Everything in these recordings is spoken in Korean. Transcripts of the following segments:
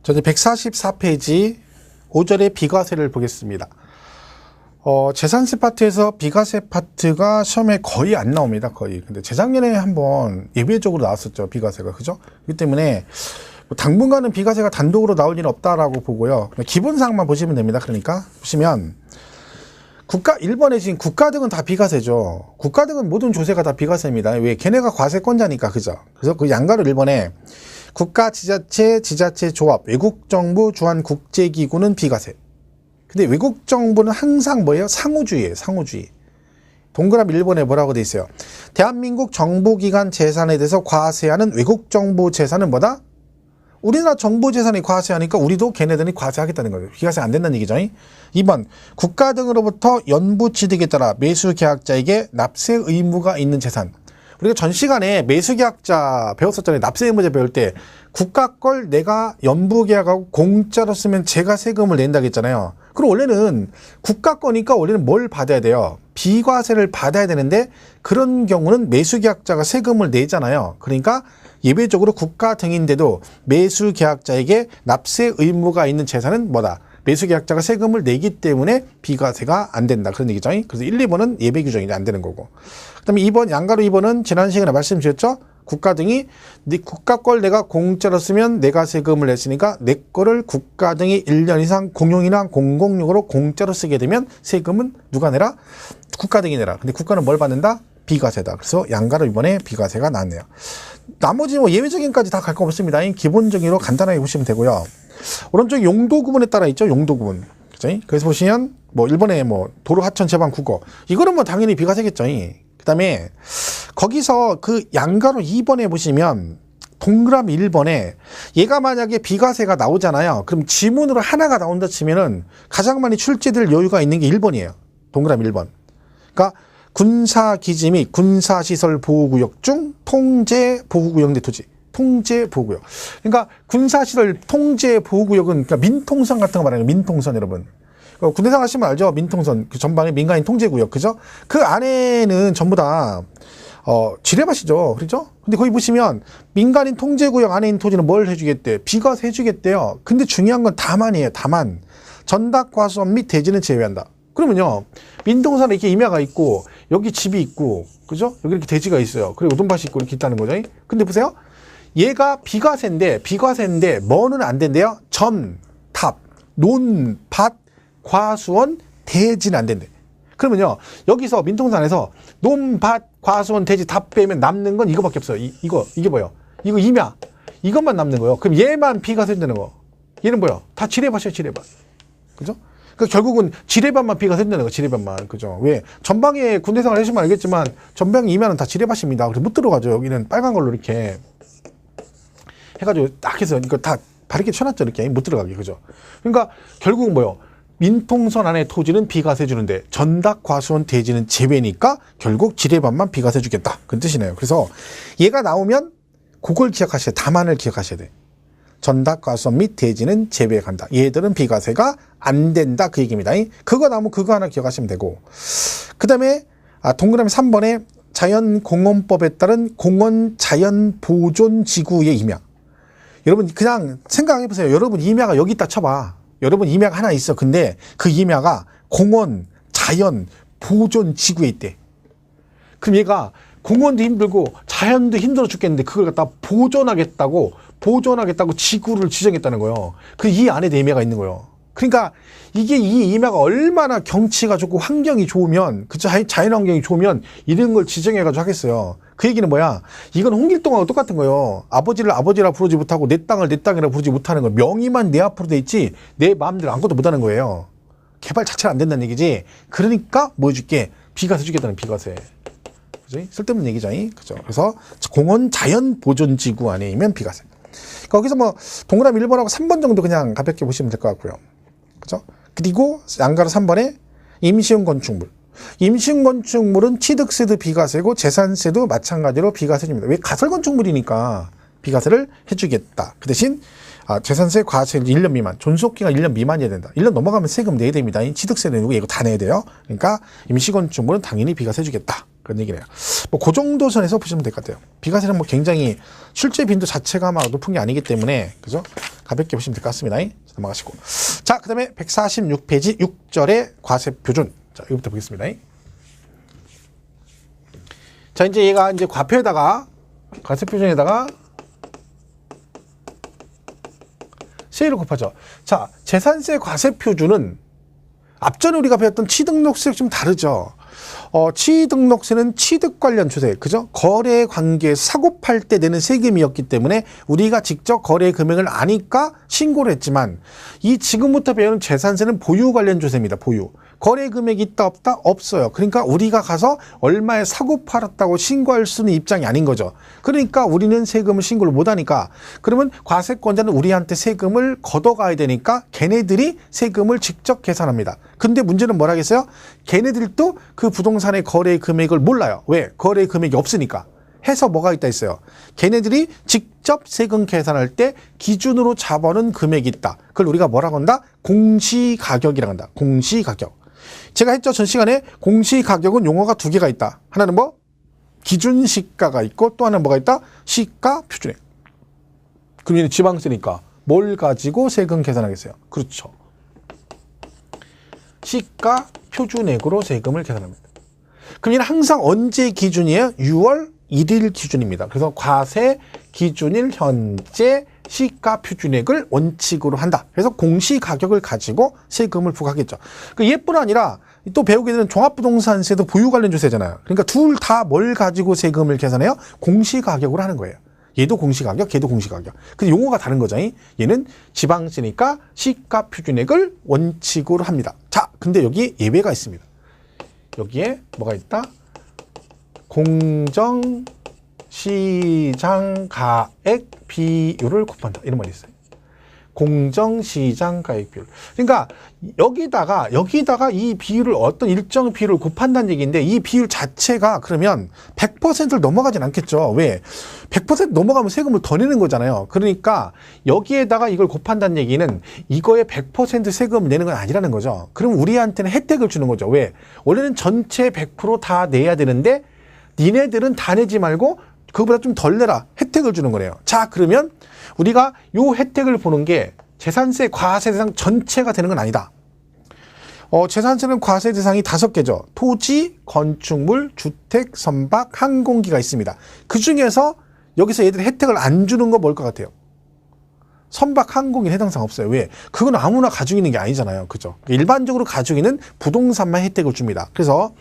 저 이제 144페이지 5절의 비과세를 보겠습니다. 재산세 파트에서 비과세 파트가 시험에 거의 안 나옵니다. 거의. 근데 재작년에 한번 예외적으로 나왔었죠. 비과세가. 그죠? 그렇기 때문에 당분간은 비과세가 단독으로 나올 일은 없다라고 보고요. 기본사항만 보시면 됩니다. 그러니까 보시면 국가 1번에 지금 국가 등은 다 비과세죠. 국가 등은 모든 조세가 다 비과세입니다. 왜? 걔네가 과세권자니까. 그죠? 그래서 그 양가로 1번에 국가, 지자체, 지자체 조합, 외국정부, 주한 국제기구는 비과세. 근데 외국정부는 항상 뭐예요? 상호주의예요. 상호주의. 동그라미 1번에 뭐라고 돼 있어요? 대한민국 정부기관 재산에 대해서 과세하는 외국정부 재산은 뭐다? 우리나라 정부 재산이 과세하니까 우리도 걔네들이 과세하겠다는 거예요. 비과세 안 된다는 얘기죠. 2번 국가 등으로부터 연부 취득에 따라 매수계약자에게 납세 의무가 있는 재산. 우리가 전 시간에 매수계약자 배웠었잖아요. 납세 의무자 배울 때 국가 걸 내가 연부계약하고 공짜로 쓰면 제가 세금을 낸다고 했잖아요. 그럼 원래는 국가 거니까 원래는 뭘 받아야 돼요? 비과세를 받아야 되는데 그런 경우는 매수계약자가 세금을 내잖아요. 그러니까 예외적으로 국가 등인데도 매수계약자에게 납세 의무가 있는 재산은 뭐다? 매수계약자가 세금을 내기 때문에 비과세가 안 된다. 그런 얘기죠. 그래서 1, 2번은 예외 규정이 안 되는 거고. 그 다음에 2번, 양가로 2번은 지난 시간에 말씀드렸죠? 국가 등이 네 국가 걸 내가 공짜로 쓰면 내가 세금을 냈으니까 내 거를 국가 등이 1년 이상 공용이나 공공용으로 공짜로 쓰게 되면 세금은 누가 내라? 국가 등이 내라. 근데 국가는 뭘 받는다? 비과세다. 그래서 양가로 2번에 비과세가 나왔네요. 나머지 뭐 예외적인 까지 다 갈 거 없습니다. 기본적으로 간단하게 보시면 되고요. 오른쪽 용도 구분에 따라 있죠. 용도 구분. 그죠? 그래서 보시면 뭐 1번에 뭐 도로 하천 제방 국어. 이거는 뭐 당연히 비과세겠죠. 그다음에 거기서 그 양가로 2번에 보시면 동그라미 1번에 얘가 만약에 비과세가 나오잖아요. 그럼 지문으로 하나가 나온다 치면은 가장 많이 출제될 여유가 있는 게 1번이에요. 동그라미 1번. 그러니까 군사기지 및 군사시설 보호구역 중 통제보호구역 내 토지. 통제보호구역. 그러니까 군사시설 통제보호구역은 그러니까 민통선 같은 거 말하는 거예요. 민통선 여러분. 군대상 하시면 알죠? 민통선. 그 전방에 민간인 통제구역. 그죠? 그 안에는 전부 다 지뢰밭이죠. 그렇죠? 근데 거기 보시면 민간인 통제구역 안에 있는 토지는 뭘 해주겠대? 비과세 해주겠대요. 근데 중요한 건 다만이에요. 다만. 전답과수원 및 대지는 제외한다. 그러면요. 민통선에 이렇게 임야가 있고 여기 집이 있고 그죠? 여기 이렇게 대지가 있어요. 그리고 오돈밭이 있고 이렇게 있다는 거죠. 근데 보세요. 얘가 비과세인데 뭐는 안 된대요? 전, 탑, 논, 밭, 과수원, 대지는 안 된대. 그러면요. 여기서 민통선에서 논, 밭, 과수원, 대지 다 빼면 남는 건 이거밖에 없어요. 이게 뭐예요? 이거 임야. 이것만 남는 거예요. 그럼 얘만 비과세 된다는 거. 얘는 뭐예요? 다 지뢰밭이에요. 지뢰밭. 그죠? 그러니까 결국은 지뢰밭만 비과세 된다는 거. 지뢰밭만. 그죠? 왜? 전방에 군대생활 해주시면 알겠지만 전방 임야는 다 지뢰밭입니다. 그래서 못 들어가죠. 여기는 빨간 걸로 이렇게 해가지고 딱 해서 이거 다 바르게 쳐놨죠. 이렇게 못 들어가게. 그죠? 그러니까 결국은 뭐예요? 민통선 안에 토지는 비과세 주는데 전답, 과수원, 대지는 제외니까 결국 지뢰밭만 비과세 주겠다. 그런 뜻이네요. 그래서 얘가 나오면 그걸 기억하셔야 돼. 다만을 기억하셔야 돼. 전답, 과수원 및 대지는 제외에 간다. 얘들은 비과세가 안 된다. 그 얘기입니다. 그거 나오면 그거 하나 기억하시면 되고. 그 다음에 동그라미 3번에 자연공원법에 따른 공원자연보존지구의 임야. 여러분 그냥 생각해보세요. 여러분 임야가 여기 있다 쳐봐. 여러분 임야가 하나 있어. 근데 그 임야가 공원, 자연, 보존 지구에 있대. 그럼 얘가 공원도 힘들고 자연도 힘들어 죽겠는데 그걸 갖다 보존하겠다고 지구를 지정했다는 거예요. 그 이 안에 임야가 있는 거예요. 그러니까 이게 이 임야가 얼마나 경치가 좋고 환경이 좋으면 그 자연 환경이 좋으면 이런 걸 지정해가지고 하겠어요. 그 얘기는 뭐야? 이건 홍길동하고 똑같은 거예요. 아버지를 아버지라 부르지 못하고 내 땅을 내 땅이라 부르지 못하는 거. 명의만 내 앞으로 돼 있지 내 마음대로 아무것도 못하는 거예요. 개발 자체가 안 된다는 얘기지. 그러니까 뭐 해줄게? 비과세 주겠다는 비과세. 그지? 쓸데없는 얘기죠. 그죠? 그래서 공원 자연 보존지구 안에 있면 비과세. 거기서 뭐 동그라미 1번하고 3번 정도 그냥 가볍게 보시면 될 것 같고요. 그죠? 그리고 양가로 3번에 임시용 건축물. 임시용 건축물은 취득세도 비과세고 재산세도 마찬가지로 비과세 줍니다. 왜? 가설 건축물이니까 비과세를 해주겠다. 그 대신 재산세, 과세 1년 미만, 존속기간 1년 미만이어야 된다. 1년 넘어가면 세금 내야 됩니다. 취득세 내고 이거 다 내야 돼요. 그러니까 임시건축물은 당연히 비과세 해주겠다. 그런 얘기네요. 뭐 그 정도 선에서 보시면 될 것 같아요. 비과세는 뭐 굉장히 실제 빈도 자체가 막 높은 게 아니기 때문에 그죠? 가볍게 보시면 될 것 같습니다. 넘어가시고. 자, 그 다음에 146페이지 6절의 과세표준. 자, 이거부터 보겠습니다. 자, 이제 얘가 이제 과표에다가, 과세표준에다가 세율을 곱하죠. 자, 재산세 과세표준은 앞전에 우리가 배웠던 취등록세랑 좀 다르죠. 취등록세는 취득 관련 조세, 그죠? 거래 관계 사고 팔 때 내는 세금이었기 때문에 우리가 직접 거래 금액을 아니까 신고를 했지만 이 지금부터 배우는 재산세는 보유 관련 조세입니다. 보유. 거래 금액이 있다 없다? 없어요. 그러니까 우리가 가서 얼마에 사고 팔았다고 신고할 수는 입장이 아닌 거죠. 그러니까 우리는 세금을 신고를 못하니까 그러면 과세권자는 우리한테 세금을 걷어가야 되니까 걔네들이 세금을 직접 계산합니다. 근데 문제는 뭐라겠어요? 걔네들도 그 부동산의 거래 금액을 몰라요. 왜? 거래 금액이 없으니까. 해서 뭐가 있다 했어요. 걔네들이 직접 세금 계산할 때 기준으로 잡아놓은 금액이 있다. 그걸 우리가 뭐라고 한다? 공시가격이라고 한다. 공시가격. 제가 했죠. 전 시간에 공시가격은 용어가 두 개가 있다. 하나는 뭐? 기준시가가 있고 또 하나는 뭐가 있다? 시가표준액. 그럼 얘는 지방세니까 뭘 가지고 세금 계산하겠어요? 그렇죠. 시가표준액으로 세금을 계산합니다. 그럼 얘는 항상 언제 기준이에요? 6월 1일 기준입니다. 그래서 과세 기준일 현재 시가표준액을 원칙으로 한다. 그래서 공시가격을 가지고 세금을 부과하겠죠. 얘뿐 아니라 또 배우게 되는 종합부동산세도 보유 관련 조세잖아요. 그러니까 둘 다 뭘 가지고 세금을 계산해요? 공시가격으로 하는 거예요. 얘도 공시가격, 걔도 공시가격. 근데 용어가 다른 거죠. 얘는 지방세니까 시가표준액을 원칙으로 합니다. 자, 근데 여기 예외가 있습니다. 여기에 뭐가 있다? 공정시장가액 비율을 곱한다. 이런 말이 있어요. 공정시장가액 비율. 그러니까 여기다가 이 비율을 어떤 일정 비율을 곱한다는 얘기인데 이 비율 자체가 그러면 100%를 넘어가진 않겠죠. 왜? 100% 넘어가면 세금을 더 내는 거잖아요. 그러니까 여기에다가 이걸 곱한다는 얘기는 이거에 100% 세금을 내는 건 아니라는 거죠. 그럼 우리한테는 혜택을 주는 거죠. 왜? 원래는 전체 100% 다 내야 되는데 니네들은 다 내지 말고 그거보다 좀 덜 내라. 혜택을 주는 거네요. 자, 그러면 우리가 요 혜택을 보는 게 재산세 과세 대상 전체가 되는 건 아니다. 재산세는 과세 대상이 5개죠. 토지, 건축물, 주택, 선박, 항공기가 있습니다. 그 중에서 여기서 얘들 혜택을 안 주는 거 뭘 것 같아요? 선박, 항공기는 해당사항 없어요. 왜? 그건 아무나 가지고 있는 게 아니잖아요. 그죠? 일반적으로 가지고 있는 부동산만 혜택을 줍니다. 그래서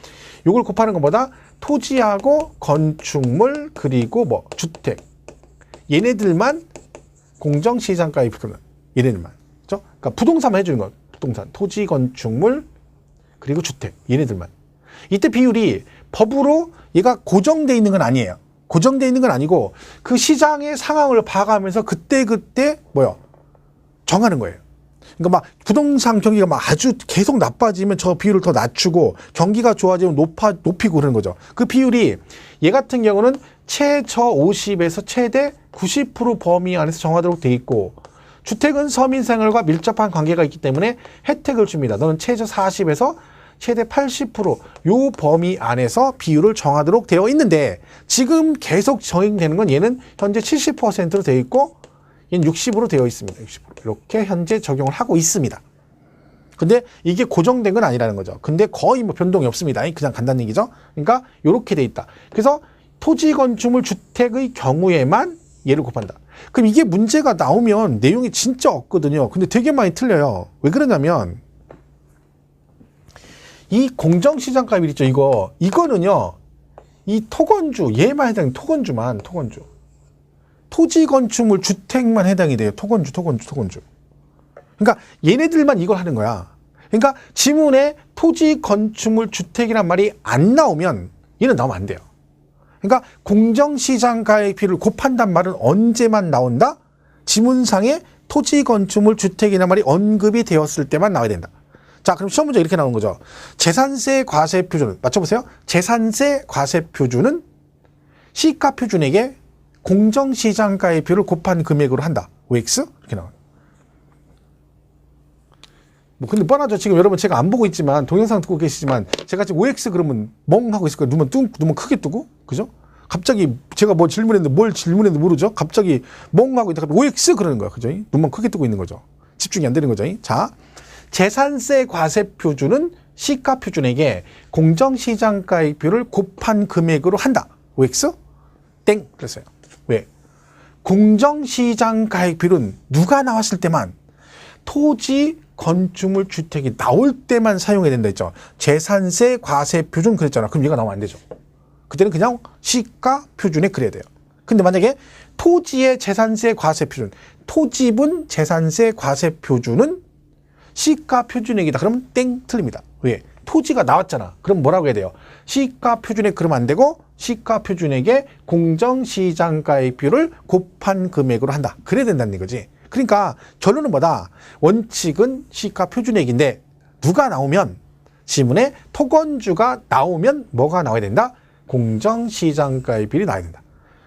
요걸 곱하는 것보다 토지하고 건축물 그리고 뭐 주택 얘네들만 공정시장가에 붙는 얘네들만, 그렇죠? 그러니까 부동산만 해주는 것, 부동산, 토지, 건축물 그리고 주택 얘네들만. 이때 비율이 법으로 얘가 고정돼 있는 건 아니에요. 고정돼 있는 건 아니고 그 시장의 상황을 봐가면서 그때 뭐요? 정하는 거예요. 그러니까 막 부동산 경기가 막 아주 계속 나빠지면 저 비율을 더 낮추고 경기가 좋아지면 높이고 그러는 거죠. 그 비율이 얘 같은 경우는 최저 50에서 최대 90% 범위 안에서 정하도록 돼 있고 주택은 서민생활과 밀접한 관계가 있기 때문에 혜택을 줍니다. 너는 최저 40에서 최대 80%요 범위 안에서 비율을 정하도록 되어 있는데 지금 계속 적용되는 건 얘는 현재 70%로 되어 있고 얘는 60으로 되어 있습니다. 60%. 이렇게 현재 적용을 하고 있습니다. 근데 이게 고정된 건 아니라는 거죠. 근데 거의 뭐 변동이 없습니다. 그냥 간단한 얘기죠. 그러니까 이렇게 돼 있다. 그래서 토지, 건축물, 주택의 경우에만 얘를 곱한다. 그럼 이게 문제가 나오면 내용이 진짜 없거든요. 근데 되게 많이 틀려요. 왜 그러냐면 이 공정시장가율 있죠. 이거는요. 이 토건주, 얘만 해당해. 토건주. 토지, 건축물, 주택만 해당이 돼요. 토건주. 그러니까 얘네들만 이걸 하는 거야. 그러니까 지문에 토지, 건축물, 주택이란 말이 안 나오면 얘는 나오면 안 돼요. 그러니까 공정시장가액 비율을 곱한단 말은 언제만 나온다? 지문상에 토지, 건축물, 주택이란 말이 언급이 되었을 때만 나와야 된다. 자, 그럼 시험 문제 이렇게 나오는 거죠. 재산세 과세표준 맞춰보세요. 재산세 과세표준은 시가표준에게 공정시장가의 비율을 곱한 금액으로 한다. OX? 이렇게 나와요. 뭐 근데 뻔하죠. 지금 여러분 제가 안 보고 있지만 동영상 듣고 계시지만 제가 지금 OX 그러면 멍 하고 있을 거예요. 눈만 크게 뜨고 그죠? 갑자기 제가 뭐 질문했는데 뭘 질문했는지 모르죠? 갑자기 뭔가 하고 있다가 OX 그러는 거야. 그죠? 눈만 크게 뜨고 있는 거죠. 집중이 안 되는 거죠. 자, 재산세 과세 표준은 시가 표준에게 공정시장가액비를 곱한 금액으로 한다. OX? 땡. 그랬어요. 왜? 공정시장가액비는 누가 나왔을 때만 토지, 건축물, 주택이 나올 때만 사용해야 된다 했죠. 재산세 과세 표준 그랬잖아. 그럼 얘가 나오면 안 되죠. 그때는 그냥 시가 표준에 그래야 돼요. 근데 만약에 토지의 재산세 과세 표준, 토지분 재산세 과세 표준은 시가 표준액이다. 그럼 땡 틀립니다. 왜? 토지가 나왔잖아. 그럼 뭐라고 해야 돼요? 시가 표준액 그러면 안 되고 시가 표준액의 공정시장가액비를 곱한 금액으로 한다. 그래야 된다는 이거지. 그러니까 결론은 뭐다? 원칙은 시가 표준액인데 누가 나오면 지문에 토건주가 나오면 뭐가 나와야 된다? 공정시장가액비를 나와야 된다.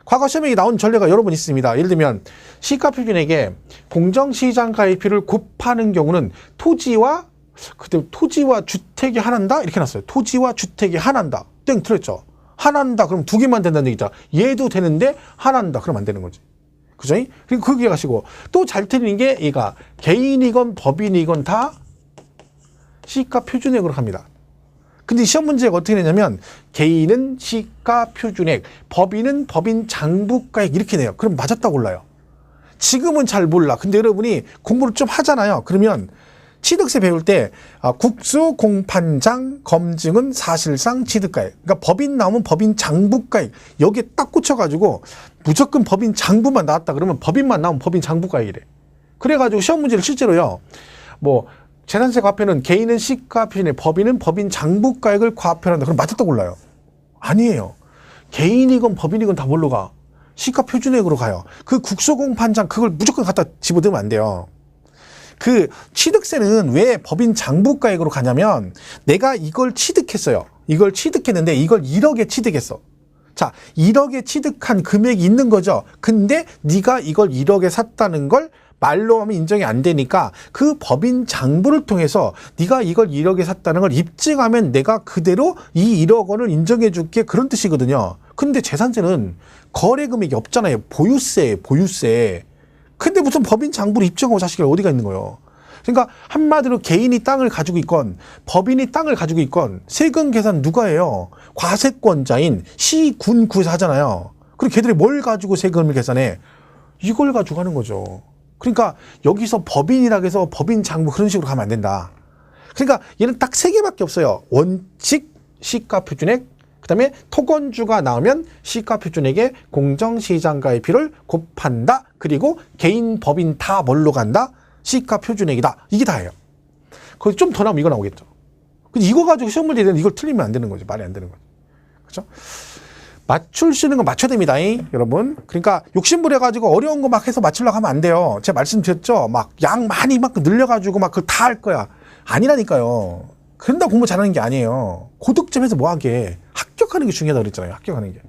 과거 시험에 나온 전례가 여러 번 있습니다. 예를 들면 시가 표준액에 공정시장가액비를 곱하는 경우는 토지와 주택이 하나인다 이렇게 놨어요. 토지와 주택이 하나인다. 땡 틀렸죠. 하나인다 그럼 두 개만 된다는 얘기죠. 얘도 되는데 하나인다 그러면 안 되는 거지. 그죠? 그리고 그게 가시고 또 잘 틀리는 게 얘가 개인이건 법인이건 다 시가 표준액으로 합니다. 근데 시험 문제가 어떻게 되냐면 개인은 시가 표준액, 법인은 법인 장부가액 이렇게 내요. 그럼 맞았다고 올라요. 지금은 잘 몰라. 근데 여러분이 공부를 좀 하잖아요. 그러면 취득세 배울 때 국수 공판장 검증은 사실상 취득가액. 그러니까 법인 나오면 법인 장부가액. 여기에 딱 꽂혀가지고 무조건 법인 장부만 나왔다 그러면 법인만 나오면 법인 장부가액이래. 그래가지고 시험 문제를 실제로요. 뭐 재산세 과표는 개인은 시가 표준액, 법인은 법인 장부가액을 과표한다. 그럼 맞았다고 올라요. 아니에요. 개인이건 법인이건 다 뭘로 가? 시가 표준액으로 가요. 그 국소공판장 그걸 무조건 갖다 집어넣으면 안 돼요. 그 취득세는 왜 법인 장부가액으로 가냐면 내가 이걸 취득했어요. 이걸 취득했는데 이걸 1억에 취득했어. 자, 1억에 취득한 금액이 있는 거죠. 근데 네가 이걸 1억에 샀다는 걸 말로 하면 인정이 안 되니까 그 법인 장부를 통해서 네가 이걸 1억에 샀다는 걸 입증하면 내가 그대로 이 1억 원을 인정해 줄게 그런 뜻이거든요. 근데 재산세는 거래 금액이 없잖아요. 보유세. 근데 무슨 법인 장부를 입증하고 자식이 어디가 있는 거예요. 그러니까 한마디로 개인이 땅을 가지고 있건 법인이 땅을 가지고 있건 세금 계산 누가 해요? 과세권자인 시, 군, 구에서 하잖아요. 그리고 걔들이 뭘 가지고 세금을 계산해? 이걸 가지고 하는 거죠. 그러니까 여기서 법인이라고 해서 법인 장부 그런 식으로 가면 안 된다. 그러니까 얘는 딱 세 개밖에 없어요. 원칙, 시가 표준액, 그다음에 토건주가 나오면 시가 표준액에 공정시장가액비를 곱한다. 그리고 개인, 법인 다 뭘로 간다? 시가 표준액이다. 이게 다예요. 거기 좀 더 나오면 이거 나오겠죠. 근데 이거 가지고 시험 문제 되는 이걸 틀리면 안 되는 거지. 말이 안 되는 거지. 그렇죠? 맞출 수 있는 건 맞춰야 됩니다, 여러분. 그러니까 욕심부려가지고 어려운 거 막 해서 맞추려고 하면 안 돼요. 제가 말씀드렸죠. 막 양 많이 막 늘려가지고 막 그걸 다 할 거야. 아니라니까요. 그런다고 공부 잘하는 게 아니에요. 고득점에서 뭐 하게. 합격하는 게 중요하다고 그랬잖아요. 합격하는 게.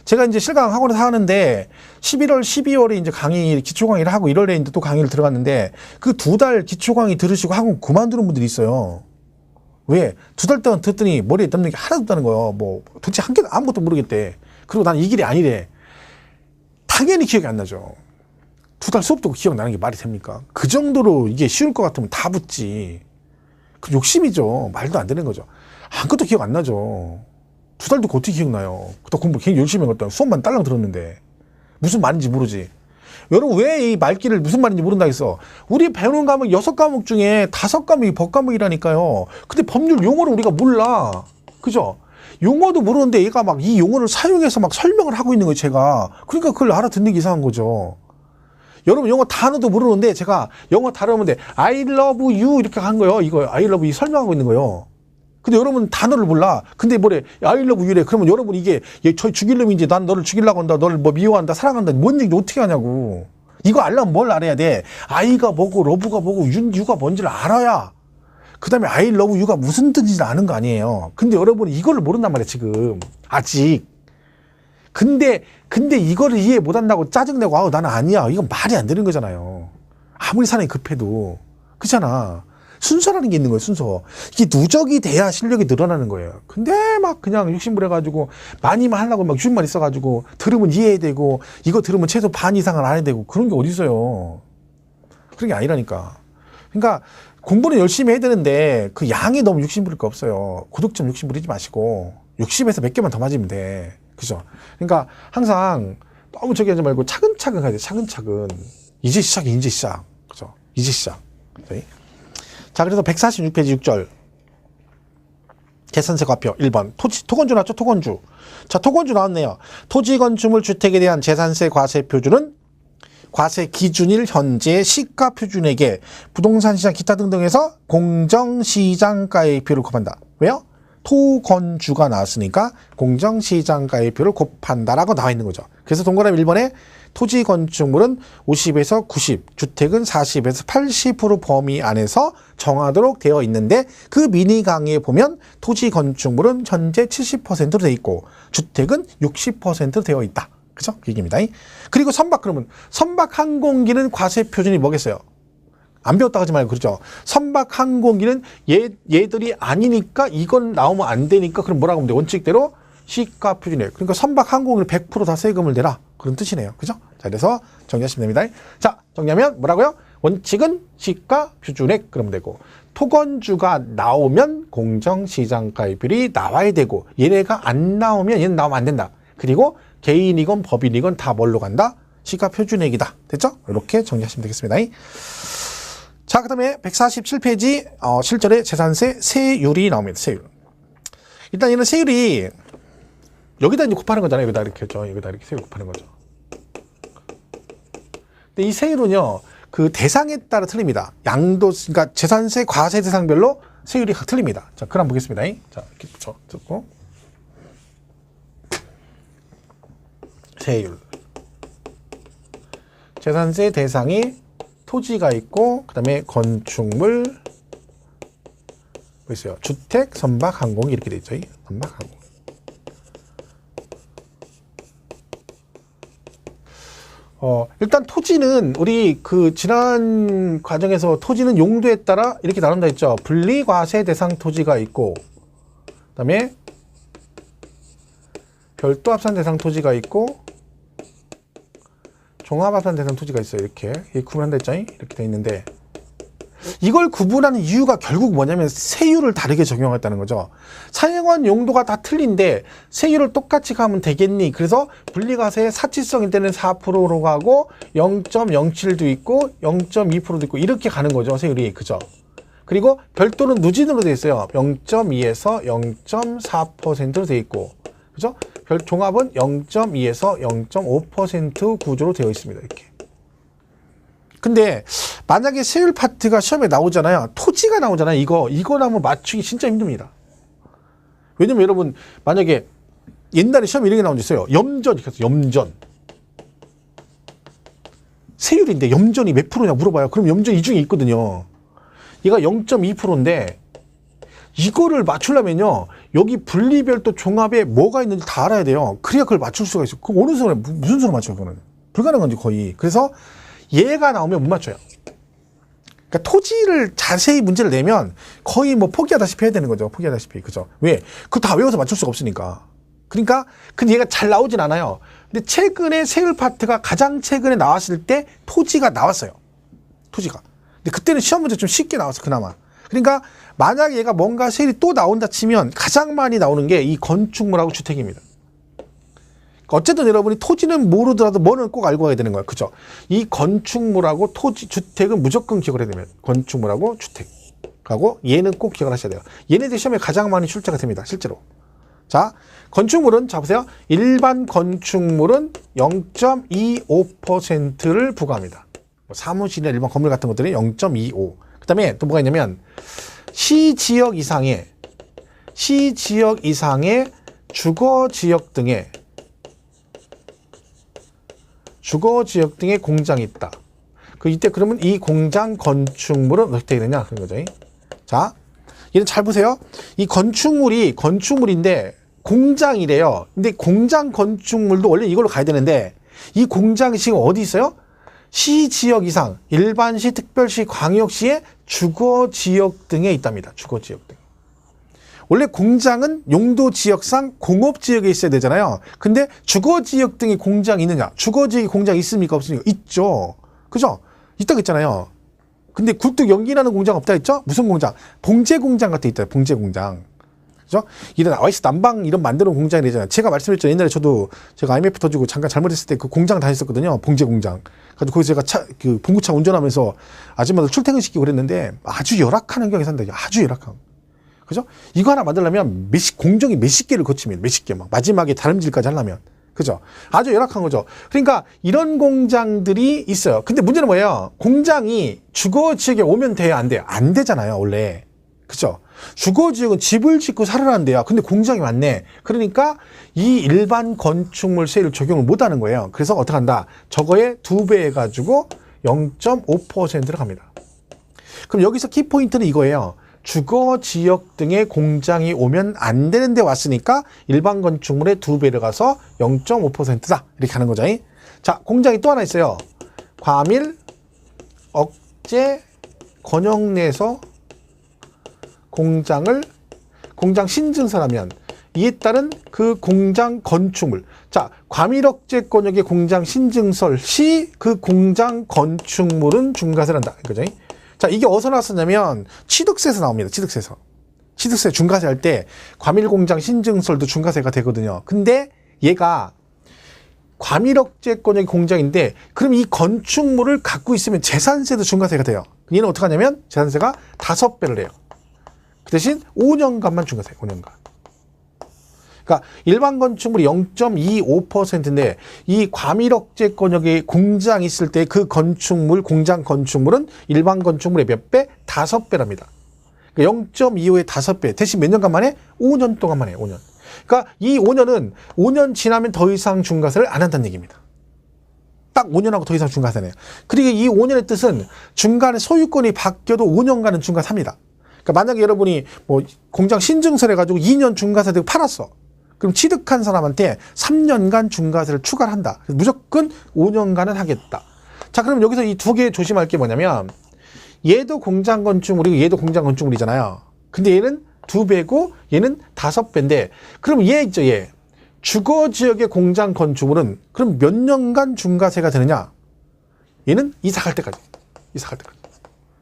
제가 이제 실강 학원에서 하는데 11월, 12월에 이제 기초 강의를 하고 1월에 이제 또 강의를 들어갔는데 그 2달 기초 강의 들으시고 학원 그만두는 분들이 있어요. 왜? 2달 동안 듣더니 머리에 남는 게 하나도 없다는 거예요. 뭐 도대체 한 개도 아무것도 모르겠대. 그리고 난 이 길이 아니래. 당연히 기억이 안 나죠. 2달 수업 듣고 기억나는 게 말이 됩니까? 그 정도로 이게 쉬울 것 같으면 다 붙지. 그 욕심이죠. 말도 안 되는 거죠. 아무것도 기억 안 나죠. 2달 듣고 어떻게 기억나요? 그때 공부 굉장히 열심히 했거든. 수업만 딸랑 들었는데. 무슨 말인지 모르지. 여러분 왜 이 말귀를 무슨 말인지 모른다 했어. 우리 배우는 과목 6과목 중에 5과목이 법과목이라니까요. 근데 법률 용어를 우리가 몰라. 그죠? 용어도 모르는데 얘가 막 이 용어를 사용해서 막 설명을 하고 있는 거예요, 제가. 그러니까 그걸 알아듣는 게 이상한 거죠. 여러분 영어 단어도 모르는데 제가 영어 단어인데 I love you 이렇게 한 거예요. 이거 I love you 설명하고 있는 거예요. 근데 여러분 단어를 몰라. 근데 뭐래? I love you래. 그러면 여러분 이게 얘 저 죽일 놈인지 난 너를 죽이려고 한다. 너를 뭐 미워한다. 사랑한다. 뭔 얘기 어떻게 하냐고. 이거 알려면 뭘 알아야 돼? I가 뭐고 러브가 뭐고 you가 뭔지를 알아야. 그 다음에 I love you가 무슨 뜻인지 아는 거 아니에요. 근데 여러분이 이거를 모른단 말이에요. 지금. 아직. 근데 이거를 이해 못한다고 짜증내고 나는 아니야. 이건 말이 안 되는 거잖아요. 아무리 사람이 급해도. 그렇잖아. 순서라는 게 있는 거예요, 순서. 이게 누적이 돼야 실력이 늘어나는 거예요. 근데 막 그냥 욕심부려가지고 많이만 하려고 막 60만 있어가지고 들으면 이해해야 되고 이거 들으면 최소 반 이상은 안 해야 되고 그런 게 어디 있어요. 그런 게 아니라니까. 그러니까 공부는 열심히 해야 되는데 그 양이 너무 욕심부릴 거 없어요. 고득점 욕심부리지 마시고 60에서 몇 개만 더 맞으면 돼. 그죠? 그러니까 항상 너무 저기 하지 말고 차근차근 가야 돼. 차근차근. 이제 시작이야, 이제 시작. 그죠? 이제 시작. 네. 자, 그래서 146페이지 6절. 재산세 과표 1번. 토건주 나왔죠? 토건주. 자, 토건주 나왔네요. 토지 건축물 주택에 대한 재산세 과세 표준은 과세 기준일 현재 시가 표준액에 부동산 시장 기타 등등에서 공정시장가액표를 곱한다. 왜요? 토건주가 나왔으니까 공정시장가액표를 곱한다라고 나와 있는 거죠. 그래서 동그라미 1번에 토지 건축물은 50에서 90, 주택은 40에서 80% 범위 안에서 정하도록 되어 있는데 그 미니 강의에 보면 토지 건축물은 현재 70%로 되어 있고 주택은 60%로 되어 있다. 그죠? 그 얘기입니다. 그리고 선박, 그러면 선박 항공기는 과세 표준이 뭐겠어요? 안 배웠다 하지 말고 그러죠. 선박 항공기는 얘들이 아니니까 이건 나오면 안 되니까 그럼 뭐라고 하면 돼? 원칙대로 시가 표준액. 그러니까 선박 항공기는 100% 다 세금을 내라. 그런 뜻이네요. 그죠? 자, 그래서 정리하시면 됩니다. 자, 정리하면 뭐라고요? 원칙은 시가 표준액 그러면 되고 토건주가 나오면 공정시장가액률이 나와야 되고 얘네가 안 나오면 얘는 나오면 안 된다. 그리고 개인이건 법인이건 다 뭘로 간다? 시가 표준액이다. 됐죠? 이렇게 정리하시면 되겠습니다. 자, 그 다음에 147페이지 실전의 재산세 세율이 나옵니다. 세율. 일단 얘는 세율이 여기다 이제 곱하는 거잖아요. 여기다 이렇게 했죠. 여기다 이렇게 세율 곱하는 거죠. 근데 이 세율은요, 그 대상에 따라 틀립니다. 양도, 그러니까 재산세 과세 대상별로 세율이 틀립니다. 자, 그럼 보겠습니다. 자, 이렇게 붙고. 세율. 재산세 대상이 토지가 있고, 그 다음에 건축물, 뭐 있어요? 주택, 선박, 항공 이렇게 돼 있죠. 선박, 항공. 일단 토지는 우리 그 지난 과정에서 토지는 용도에 따라 이렇게 나눈다 했죠. 분리과세 대상 토지가 있고, 그 다음에 별도 합산 대상 토지가 있고, 종합 합산 대상 토지가 있어요. 이렇게 구분한다 했죠. 이렇게 돼 있는데 이걸 구분하는 이유가 결국 뭐냐면 세율을 다르게 적용했다는 거죠. 사용한 용도가 다 틀린데 세율을 똑같이 가면 되겠니? 그래서 분리과세의 사치성일 때는 4%로 가고 0.07도 있고 0.2%도 있고 이렇게 가는 거죠. 세율이. 그죠? 그리고 별도는 누진으로 되어 있어요. 0.2에서 0.4%로 되어 있고, 그죠? 종합은 0.2에서 0.5% 구조로 되어 있습니다. 이렇게. 근데 만약에 세율 파트가 시험에 나오잖아요. 토지가 나오잖아요. 이거 한번 맞추기 진짜 힘듭니다. 왜냐면 여러분 만약에 옛날에 시험에 이런 게 나온 적 있어요. 염전 이렇게 해서 염전. 세율인데 염전이 몇 프로냐 물어봐요. 그럼 염전 이 중에 있거든요. 얘가 0.2%인데 이거를 맞추려면요. 여기 분리별도 종합에 뭐가 있는지 다 알아야 돼요. 그래야 그걸 맞출 수가 있어요. 그 어느 순간에 무슨 수로 맞춰요, 그거는. 불가능한 거지, 거의. 그래서 얘가 나오면 못 맞춰요. 그러니까 토지를 자세히 문제를 내면 거의 뭐 포기하다시피 해야 되는 거죠. 포기하다시피. 그죠? 왜? 그거 다 외워서 맞출 수가 없으니까. 그러니까, 근데 얘가 잘 나오진 않아요. 근데 최근에 세율 파트가 가장 최근에 나왔을 때 토지가 나왔어요. 토지가. 근데 그때는 시험 문제 좀 쉽게 나왔어, 그나마. 그러니까 만약에 얘가 뭔가 세율이 또 나온다 치면 가장 많이 나오는 게 이 건축물하고 주택입니다. 어쨌든 여러분이 토지는 모르더라도 뭐는 꼭 알고 가야 되는 거예요. 그죠? 이 건축물하고 토지, 주택은 무조건 기억을 해야 됩니다. 건축물하고 주택하고 얘는 꼭 기억을 하셔야 돼요. 얘네들 시험에 가장 많이 출제가 됩니다. 실제로. 자, 건축물은 자 보세요. 일반 건축물은 0.25%를 부과합니다. 사무실이나 일반 건물 같은 것들이 0.25. 그 다음에 또 뭐가 있냐면 시지역 이상의 주거지역 등의 공장이 있다. 이때 그러면 이 공장 건축물은 어떻게 되느냐 그런 거죠. 자, 얘는 잘 보세요. 이 건축물인데 공장이래요. 근데 공장 건축물도 원래 이걸로 가야 되는데 이 공장이 지금 어디 있어요? 시지역 이상, 일반시, 특별시, 광역시의 주거 지역 등에 있답니다. 주거 지역 등. 원래 공장은 용도 지역상 공업 지역에 있어야 되잖아요. 근데 주거 지역 등에 공장이 있느냐? 주거 지역에 공장이 있습니까? 없습니까? 있죠. 그죠? 있다고 했잖아요. 근데 굴뚝 연기나는 공장 없다 했죠? 무슨 공장? 봉제 공장 같은 데 있다. 봉제 공장. 그죠? 이런 아이스 난방 이런 만드는 공장이 되잖아요. 제가 말씀드렸죠. 옛날에 저도 제가 IMF 터지고 잠깐 잘못했을 때 그 공장 다녔었거든요. 봉제 공장. 그래서 거기서 제가 그 봉구차 운전하면서 아줌마들 출퇴근시키고 그랬는데 아주 열악한 환경에 산다. 아주 열악한. 그죠? 이거 하나 만들려면 공정이 몇십 개를 거치면 몇십 개 막 마지막에 다림질까지 하려면. 그죠? 아주 열악한 거죠. 그러니까 이런 공장들이 있어요. 근데 문제는 뭐예요? 공장이 주거 지역에 오면 돼요? 안 돼요? 안 되잖아요, 원래. 그죠? 주거 지역은 집을 짓고 살아라는 데야. 근데 공장이 많네. 그러니까 이 일반 건축물세를 적용을 못 하는 거예요. 그래서 어떻게 한다? 저거에 2배 해가지고 0.5%를 갑니다. 그럼 여기서 키포인트는 이거예요. 주거 지역 등의 공장이 오면 안 되는데 왔으니까 일반 건축물의 2배를 가서 0.5%다. 이렇게 하는 거죠. 자, 공장이 또 하나 있어요. 과밀, 억제, 권역 내에서 공장 신증설하면 이에 따른 그 공장 건축물. 자, 과밀 억제 권역의 공장 신증설 시 그 공장 건축물은 중과세를 한다. 이거죠. 자, 이게 어디서 나왔었냐면 취득세에서 나옵니다. 취득세에서. 취득세 중과세 할 때 과밀 공장 신증설도 중과세가 되거든요. 근데 얘가 과밀 억제 권역의 공장인데 그럼 이 건축물을 갖고 있으면 재산세도 중과세가 돼요. 얘는 어떻게 하냐면 재산세가 5배를 해요. 그 대신 5년간만 중과세, 5년간. 그러니까 일반 건축물이 0.25%인데 이 과밀 억제 권역에 공장이 있을 때 그 건축물, 공장 건축물은 일반 건축물의 몇 배? 5배랍니다. 그러니까 0.25의 5배. 대신 몇 년간 만에? 5년 동안만 해요, 5년. 그러니까 이 5년은 5년 지나면 더 이상 중과세를 안 한다는 얘기입니다. 딱 5년하고 더 이상 중과세네요. 그리고 이 5년의 뜻은 중간에 소유권이 바뀌어도 5년간은 중과세합니다. 그러니까 만약에 여러분이 뭐 공장 신증설 해가지고 2년 중과세 되고 팔았어. 그럼 취득한 사람한테 3년간 중과세를 추가를 한다. 무조건 5년간은 하겠다. 자, 그럼 여기서 이 2개 조심할 게 뭐냐면 얘도 공장 건축물이고 얘도 공장 건축물이잖아요. 근데 얘는 2배고 얘는 5배인데 그럼 얘 있죠, 얘. 주거 지역의 공장 건축물은 그럼 몇 년간 중과세가 되느냐? 얘는 이사 갈 때까지. 이사 갈 때까지.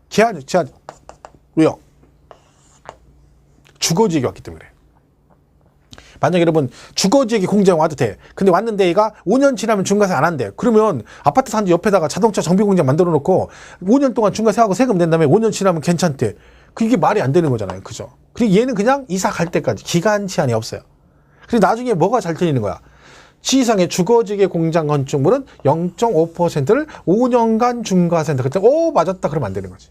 제한. 왜요? 주거 지역이 왔기 때문에 그래. 만약에 여러분 주거지역에 공장 와도 돼. 근데 왔는데 얘가 5년 지나면 중과세 안 한대. 그러면 아파트 산지 옆에다가 자동차 정비 공장 만들어 놓고 5년 동안 중과세하고 세금 낸 다음에 5년 지나면 괜찮대. 그게 말이 안 되는 거잖아요. 그죠? 그리고 얘는 그냥 이사 갈 때까지 기간 제한이 없어요. 그리고 나중에 뭐가 잘 틀리는 거야? 지상의 주거지역의 공장 건축물은 0.5%를 5년간 중과세한다. 그때 맞았다 그러면 안 되는 거지.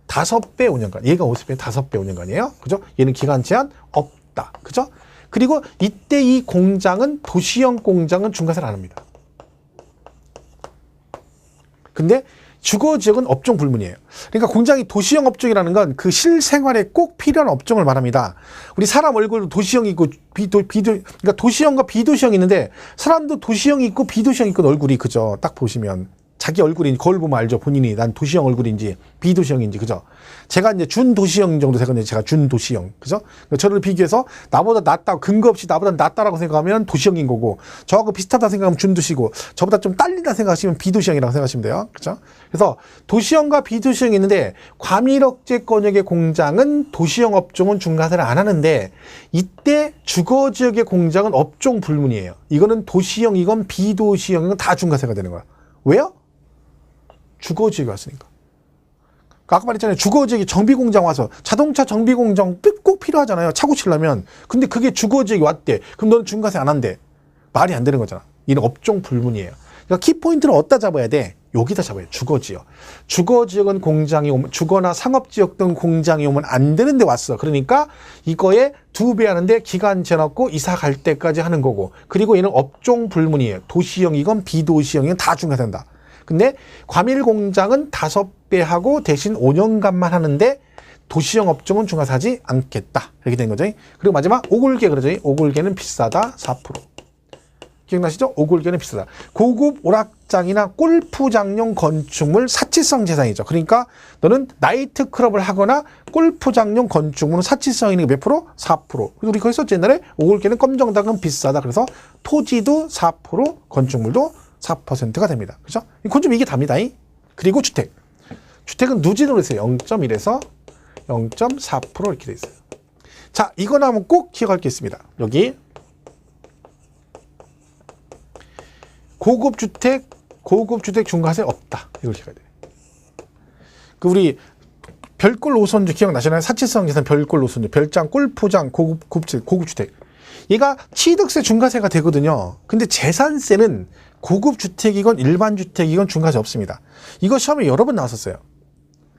5배 5년간. 얘가 50배 5배 5년간이에요. 그죠? 얘는 기간 제한 없다. 그죠? 그리고 이때 이 공장은 도시형 공장은 중과세를 안 합니다. 근데 주거지역은 업종 불문이에요. 그러니까 공장이 도시형 업종이라는 건 그 실생활에 꼭 필요한 업종을 말합니다. 우리 사람 얼굴도 도시형이 있고 그러니까 도시형과 비도시형이 있는데 사람도 도시형이 있고 비도시형이 있고 얼굴이 그죠? 딱 보시면 자기 얼굴이 거울 보면 알죠. 본인이 난 도시형 얼굴인지 비도시형인지 그죠? 제가 이제 준도시형 정도 되거든요. 제가 준도시형 그죠? 저를 비교해서 나보다 낫다 근거 없이 나보다 낫다라고 생각하면 도시형인 거고 저하고 비슷하다 생각하면 준도시고 저보다 좀 딸린다 생각하시면 비도시형이라고 생각하시면 돼요. 그죠? 그래서 도시형과 비도시형이 있는데 과밀 억제 권역의 공장은 도시형 업종은 중과세를 안 하는데 이때 주거 지역의 공장은 업종 불문이에요. 이거는 도시형이건 비도시형이건 다 중과세가 되는 거야. 왜요? 주거지역에 왔으니까. 아까 말했잖아요. 주거지역에 정비공장 와서 자동차 정비공장 꼭 필요하잖아요. 차고 치려면. 근데 그게 주거지역에 왔대. 그럼 너는 중과세 안 한대. 말이 안 되는 거잖아. 이는 업종 불문이에요. 그러니까 키포인트는 어디다 잡아야 돼? 여기다 잡아요. 주거지역. 주거지역은 공장이 오면 주거나 상업지역 등 공장이 오면 안 되는데 왔어. 그러니까 이거에 2배 하는데 기간 재놓고 이사 갈 때까지 하는 거고. 그리고 얘는 업종 불문이에요. 도시형이건 비도시형이건 다 중과세한다. 근데 과밀 공장은 5배 하고 대신 5년간만 하는데 도시형 업종은 중과세하지 않겠다. 이렇게 된 거죠. 그리고 마지막 오골개 그러죠. 오골개는 비싸다 4%. 기억나시죠? 오골계는 비싸다. 고급 오락장이나 골프장용 건축물 사치성 재산이죠. 그러니까 너는 나이트클럽을 하거나 골프장용 건축물은 사치성 있는 게 몇 프로? 4%. 우리 거기 썼지 옛날에 오골계는 검정닭은 비싸다. 그래서 토지도 4%, 건축물도 4%가 됩니다. 그죠? 건축물 이게 답니다. 그리고 주택. 주택은 누진으로 했어요. 0.1에서 0.4% 이렇게 돼 있어요. 자, 이거 나오면 꼭 기억할 게 있습니다. 여기 고급주택 중과세 없다. 이걸 기억해야 돼요. 그 우리 별골 노선주 기억나시나요? 사치성 재산 별골 노선주, 별장, 골프장, 고급주택. 얘가 취득세 중과세가 되거든요. 근데 재산세는 고급주택이건 일반주택이건 중과세 없습니다. 이거 시험에 여러 번 나왔었어요.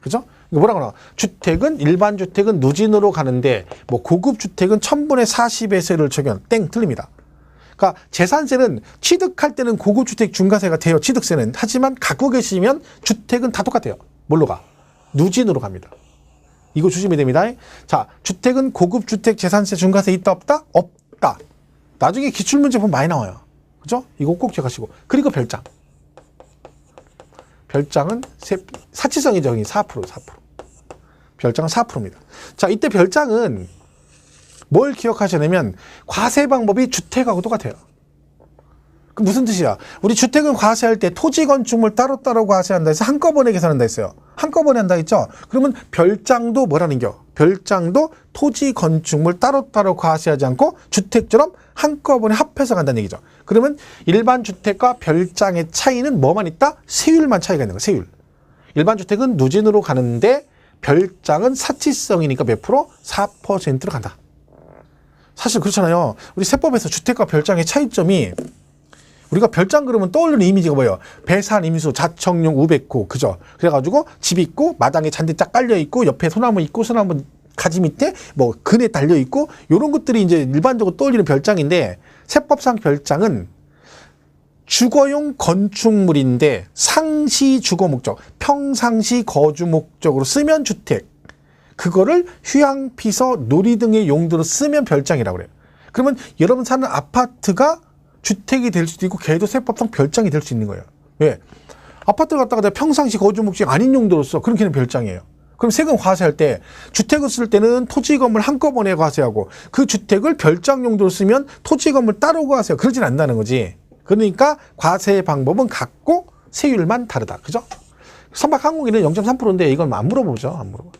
그죠? 이거 뭐라고 나와? 주택은, 일반주택은 누진으로 가는데, 뭐 고급주택은 1000분의 40의 세를 적용. 땡, 틀립니다. 그러니까 재산세는 취득할 때는 고급주택 중과세가 돼요. 취득세는. 하지만 갖고 계시면 주택은 다 똑같아요. 뭘로 가? 누진으로 갑니다. 이거 조심해야 됩니다. 자, 주택은 고급주택 재산세 중과세 있다 없다? 없다. 나중에 기출문제 보면 많이 나와요. 그죠? 이거 꼭 기억하시고. 그리고 별장. 별장은 사치성이죠. 4%. 별장은 4%입니다. 자, 이때 별장은 뭘 기억하셔야 되면 과세 방법이 주택하고 똑같아요. 그 무슨 뜻이야? 우리 주택은 과세할 때 토지 건축물 따로따로 과세한다 해서 한꺼번에 계산한다 했어요. 한꺼번에 한다 했죠? 그러면 별장도 뭐라는 겨? 별장도 토지 건축물 따로따로 과세하지 않고 주택처럼 한꺼번에 합해서 간다는 얘기죠. 그러면 일반 주택과 별장의 차이는 뭐만 있다? 세율만 차이가 있는 거예요. 세율. 일반 주택은 누진으로 가는데 별장은 사치성이니까 몇 프로? 4%로 간다. 사실 그렇잖아요. 우리 세법에서 주택과 별장의 차이점이 우리가 별장 그러면 떠오르는 이미지가 뭐예요? 배산, 임수, 자청용, 우백호, 그죠? 그래가지고 집 있고 마당에 잔디 쫙 깔려 있고 옆에 소나무 있고 소나무 가지 밑에 뭐 그네 달려 있고 이런 것들이 이제 일반적으로 떠올리는 별장인데 세법상 별장은 주거용 건축물인데 상시 주거 목적, 평상시 거주 목적으로 쓰면 주택. 그거를 휴양, 피서, 놀이 등의 용도로 쓰면 별장이라고 그래요. 그러면 여러분 사는 아파트가 주택이 될 수도 있고 걔도 세법상 별장이 될 수 있는 거예요. 왜? 아파트를 갖다가 내가 평상시 거주 목적이 아닌 용도로 써. 그럼 걔는 별장이에요. 그럼 세금 과세할 때 주택을 쓸 때는 토지 건물 한꺼번에 과세하고 그 주택을 별장 용도로 쓰면 토지 건물 따로 과세하고 그러진 않는다는 거지. 그러니까 과세 방법은 같고 세율만 다르다. 그죠? 선박 항공기는 0.3%인데 이건 안 물어보죠. 안 물어봐.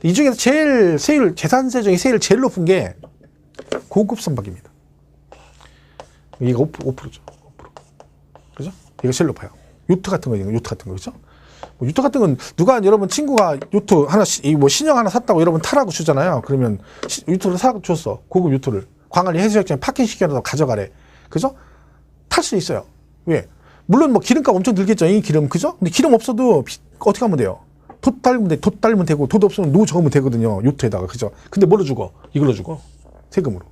이 중에서 제일 세율, 재산세 중에 세율 제일 높은 게 고급 선박입니다. 이거 5%죠. 5%. 그죠? 이거 제일 높아요. 요트 같은 거, 요트 같은 거, 그죠? 뭐 요트 같은 건 누가 여러분 친구가 요트 하나, 뭐 신형 하나 샀다고 여러분 타라고 주잖아요. 그러면 요트를 사라고 줬어. 고급 요트를. 광안리 해수욕장에 파킹 시켜놔서 가져가래. 그죠? 탈 수 있어요. 왜? 물론 뭐 기름값 엄청 들겠죠. 이 기름, 그죠? 근데 기름 없어도 어떻게 하면 돼요? 돛 달면 되고, 돛 없으면 노 적으면 되거든요. 요트에다가. 그죠? 근데 뭘로 주고? 이걸로 주고. 세금으로.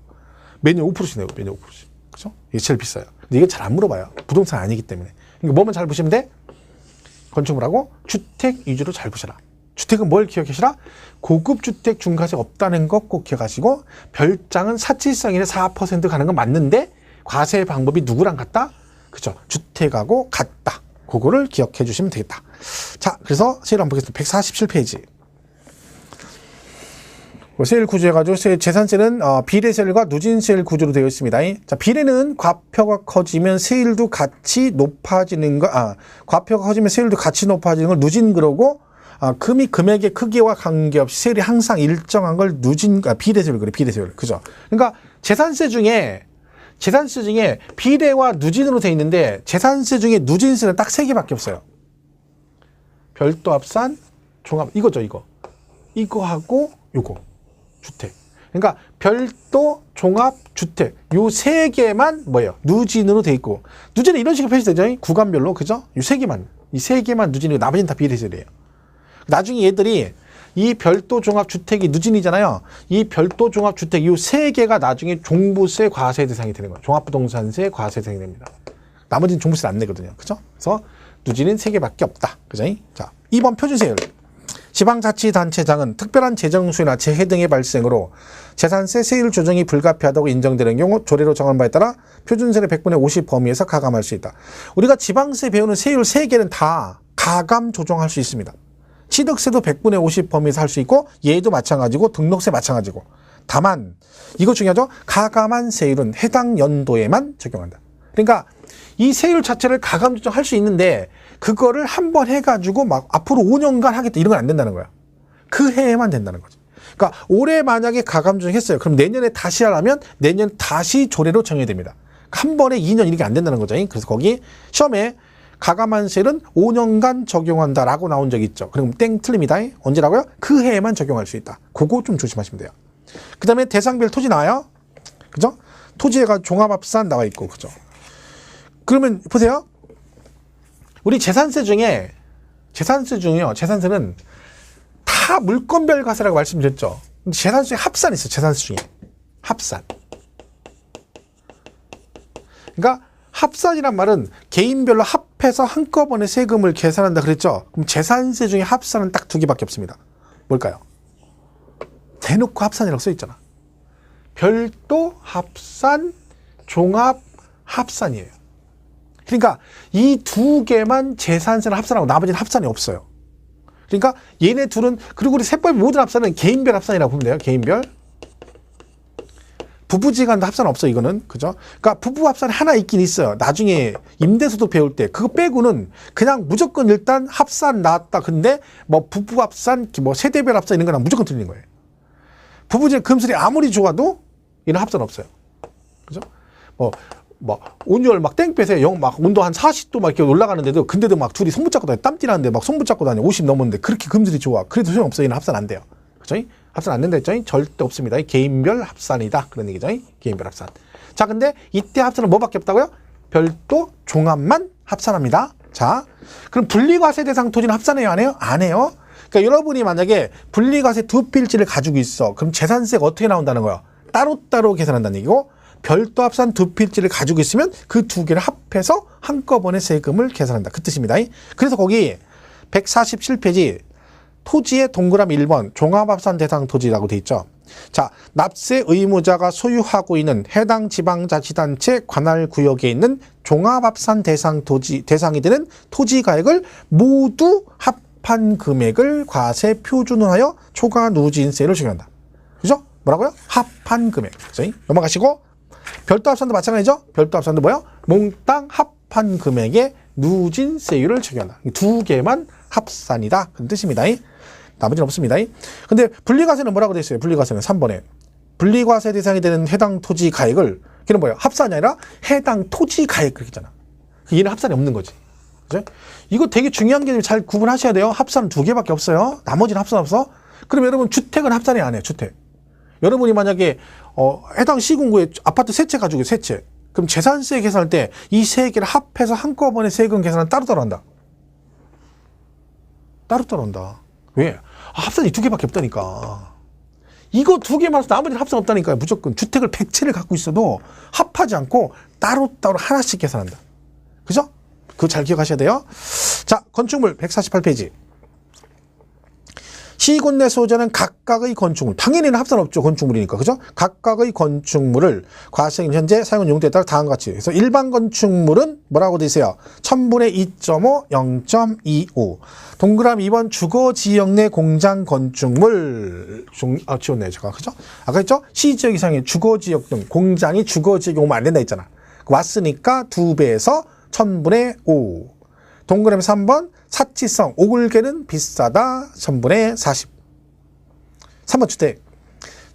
매년 5%씩 내고, 매년 5%씩. 그죠? 이게 제일 비싸요. 근데 이게 잘 안 물어봐요. 부동산 아니기 때문에. 그러니까 뭐만 잘 보시면 돼? 건축물하고 주택 위주로 잘 보셔라. 주택은 뭘 기억하시라? 고급주택 중과세 없다는 거 꼭 기억하시고, 별장은 사치성이라 4% 가는 건 맞는데, 과세 방법이 누구랑 같다? 그죠? 주택하고 같다. 그거를 기억해 주시면 되겠다. 자, 그래서 세율 한번 보겠습니다. 147페이지. 세율 구조해가지고 재산세는 비례세율과 누진세율 구조로 되어 있습니다. 자, 비례는 과표가 커지면 세율도 같이 높아지는 거, 과표가 커지면 세율도 같이 높아지는 걸 누진 그러고, 금액의 크기와 관계없이 세율이 항상 일정한 걸 비례세율 그래, 비례세율. 그죠? 그러니까 재산세 중에 비례와 누진으로 되어 있는데 재산세 중에 누진세는 딱 3개밖에 없어요. 별도 합산, 종합, 이거죠, 이거. 이거하고 요거. 주택. 그러니까 별도, 종합, 주택. 요 3개만 뭐예요? 누진으로 돼 있고. 누진은 이런 식으로 표시되죠? 구간별로. 그죠? 이 3개만. 이 3개만 누진이고 나머지는 다 비례세율이에요. 나중에 얘들이 이 별도 종합 주택이 누진이잖아요. 이 별도 종합 주택 이 3개가 나중에 종부세 과세 대상이 되는 거예요. 종합부동산세 과세 대상이 됩니다. 나머지는 종부세 안 내거든요. 그죠? 그래서 누진은 3개밖에 없다. 그죠? 자, 2번 표준세율. 지방자치단체장은 특별한 재정수요나 재해 등의 발생으로 재산세 세율 조정이 불가피하다고 인정되는 경우 조례로 정한 바에 따라 표준세율의 100분의 50 범위에서 가감할 수 있다. 우리가 지방세 배우는 세율 3개는 다 가감 조정할 수 있습니다. 취득세도 100분의 50 범위에서 할 수 있고 얘도 마찬가지고 등록세 마찬가지고. 다만 이거 중요하죠. 가감한 세율은 해당 연도에만 적용한다. 그러니까 이 세율 자체를 가감 조정할 수 있는데 그거를 한번 해가지고 막 앞으로 5년간 하겠다 이런 건 안 된다는 거야. 그 해에만 된다는 거지. 그러니까 올해 만약에 가감 조정했어요. 그럼 내년에 다시 하려면 내년 다시 조례로 정해야 됩니다. 한 번에 2년 이렇게 안 된다는 거죠. 그래서 거기 시험에 가감한 세율은 5년간 적용한다라고 나온 적이 있죠. 그럼 땡 틀립니다. 언제라고요? 그 해에만 적용할 수 있다. 그거 좀 조심하시면 돼요. 그 다음에 대상별 토지 나와요. 그죠? 토지가 종합합산 나와 있고, 그죠? 그러면 보세요. 우리 재산세 중에요. 재산세는 다 물건별 과세라고 말씀드렸죠. 근데 재산세 합산이 있어요. 재산세 중에. 합산. 그러니까 합산이란 말은 개인별로 합해서 한꺼번에 세금을 계산한다 그랬죠. 그럼 재산세 중에 합산은 딱 2개밖에 없습니다. 뭘까요? 대놓고 합산이라고 써 있잖아. 별도 합산, 종합 합산이에요. 그러니까 이 2개만 재산세를 합산하고 나머지는 합산이 없어요. 그러니까 얘네 둘은, 그리고 우리 세법의 모든 합산은 개인별 합산이라고 보면 돼요. 개인별. 부부지간도 합산 없어, 이거는. 그죠? 그러니까 부부 합산이 하나 있긴 있어요. 나중에 임대소득 배울 때. 그거 빼고는 그냥 무조건 일단 합산 나왔다. 근데 뭐 부부 합산, 뭐 세대별 합산 이런 거랑 무조건 틀리는 거예요. 부부지간 금슬이 아무리 좋아도 이런 합산 없어요. 그죠? 온열 막 땡볕에 막 온도 한 40도 막 이렇게 올라가는데도 근데도 막 둘이 손 붙잡고 다녀. 땀띠 나는데 막 손 붙잡고 다녀. 50 넘었는데 그렇게 금슬이 좋아. 그래도 소용 없어요. 이는 합산 안 돼요. 그죠? 합산 안 된다 했죠? 절대 없습니다. 개인별 합산이다. 그런 얘기죠. 개인별 합산. 자, 근데 이때 합산은 뭐밖에 없다고요? 별도 종합만 합산합니다. 자, 그럼 분리과세 대상 토지는 합산해요? 안 해요? 안 해요. 그러니까 여러분이 만약에 분리과세 2필지를 가지고 있어. 그럼 재산세가 어떻게 나온다는 거야? 따로따로 계산한다는 얘기고, 별도 합산 2필지를 가지고 있으면 그 2개를 합해서 한꺼번에 세금을 계산한다. 그 뜻입니다. 그래서 거기 147페이지 토지의 동그라미 1번 종합합산 대상 토지라고 돼 있죠. 자, 납세 의무자가 소유하고 있는 해당 지방자치단체 관할 구역에 있는 종합합산 대상이 되는 토지 가액을 모두 합한 금액을 과세 표준으로 하여 초과 누진세를 적용한다. 그죠? 뭐라고요? 합한 금액. 그죠? 넘어가시고, 별도 합산도 마찬가지죠? 별도 합산도 뭐요? 몽땅 합한 금액에 누진세율을 적용한다. 2개만 합산이다. 그런 뜻입니다. 나머지는 없습니다. 근데 분리과세는 뭐라고 되어 있어요? 분리과세는 3번에 분리과세 대상이 되는 해당 토지 가액을, 걔는 뭐예요? 합산이 아니라 해당 토지 가액 그렇게 있잖아. 얘는 합산이 없는 거지. 그죠? 이거 되게 중요한 개념 잘 구분하셔야 돼요. 합산은 2개밖에 없어요. 나머지는 합산 없어. 그럼 여러분 주택은 합산이 안 해요. 주택. 여러분이 만약에 해당 시군구에 아파트 3채 가지고 3채. 그럼 재산세 계산할 때 이 3개를 합해서 한꺼번에 세금 계산은 따로따로 한다. 따로따로 한다. 왜? 합산이 2개밖에 없다니까. 이거 2개만 해서 나머지는 합산 없다니까요. 무조건 주택을 100채를 갖고 있어도 합하지 않고 따로따로 하나씩 계산한다. 그죠? 그거 잘 기억하셔야 돼요. 자, 건축물 148페이지. 시군 내 소유자는 각각의 건축물, 당연히는 합산 없죠. 건축물이니까. 그죠? 각각의 건축물을 과세금 현재 사용 용도에 따라 다음과 같이. 그래서 일반 건축물은 뭐라고 되어 있어요? 1000분의 2.5, 0.25. 동그라미 2번 주거지역 내 공장 건축물. 지웠네요. 제가. 그죠? 아까 했죠? 시지역 이상의 주거지역 등 공장이 주거지역에 오면 안 된다 했잖아. 왔으니까 2배에서 1000분의 5. 동그라미 3번 사치성 오글개는 비싸다 1000분의 40. 3번 주택.